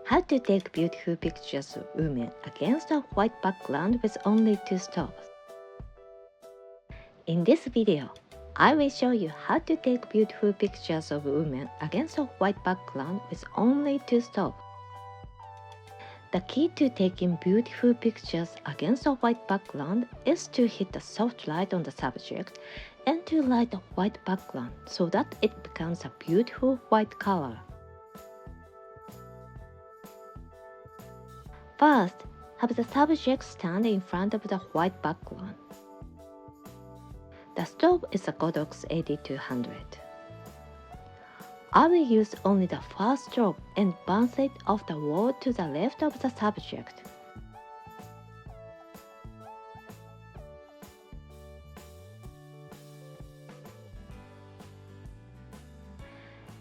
How to take beautiful pictures of women against a white background with only two strobes. In this video, I will show you how to take beautiful pictures of women against a white background with only two strobes. The key to taking beautiful pictures against a white background is to hit a soft light on the subject and to light a white background so that it becomes a beautiful white color. First, have the subject stand in front of the white background. The strobe is a Godox 8200. I will use only the first strobe and bounce it off the wall to the left of the subject.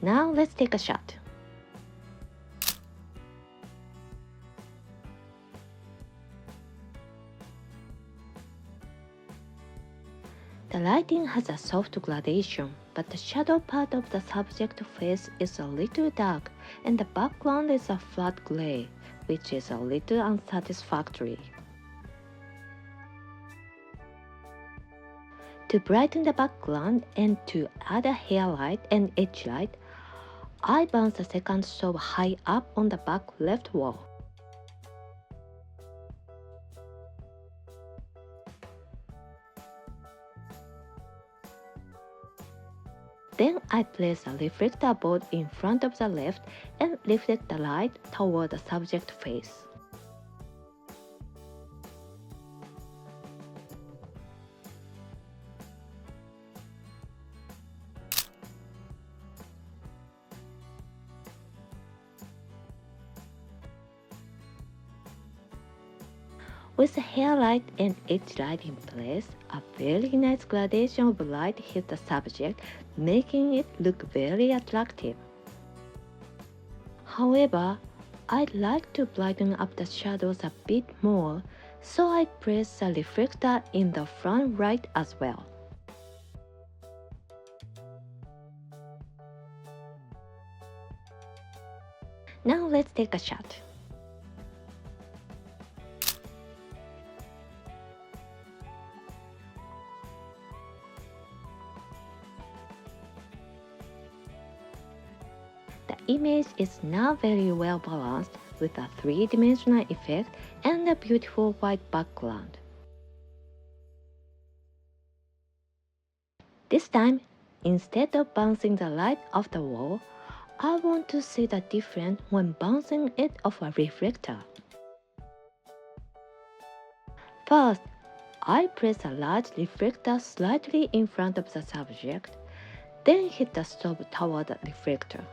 Now let's take a shot. The lighting has a soft gradation, but the shadow part of the subject face is a little dark and the background is a flat gray, which is a little unsatisfactory. To brighten the background and to add a hair light and edge light, I bounce the second strobe high up on the back left wall. Then I place a reflector board in front of the left and reflect the light toward the subject face. With the hair light and edge light in place, a very nice gradation of light hits the subject, making it look very attractive. However, I'd like to brighten up the shadows a bit more, so I place the reflector in the front right as well. Now let's take a shot. The image is now very well balanced with a three-dimensional effect and a beautiful white background. This time, instead of bouncing the light off the wall, I want to see the difference when bouncing it off a reflector. First, I place a large reflector slightly in front of the subject, then hit the strobe toward the reflector.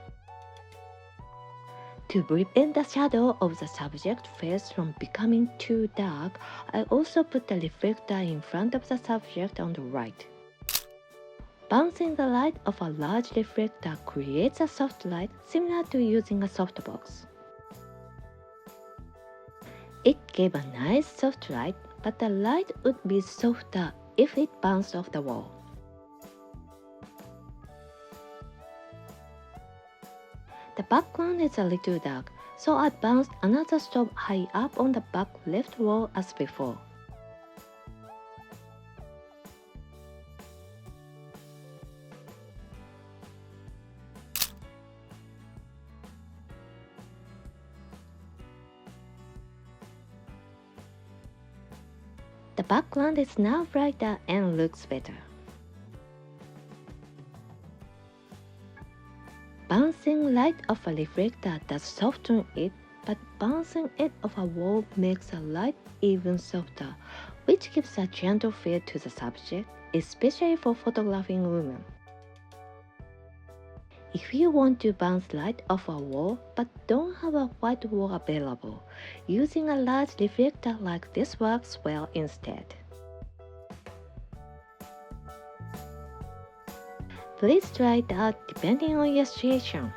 To prevent the shadow of the subject face from becoming too dark, I also put the reflector in front of the subject on the right. Bouncing the light of a large reflector creates a soft light similar to using a softbox. It gave a nice soft light, but the light would be softer if it bounced off the wall. The background is a little dark, so I bounced another strobe high up on the back left wall as before. The background is now brighter and looks better. Bouncing light off a reflector does soften it, but bouncing it off a wall makes the light even softer, which gives a gentle feel to the subject, especially for photographing women. If you want to bounce light off a wall but don't have a white wall available, using a large reflector like this works well instead. Please try it out depending on your situation.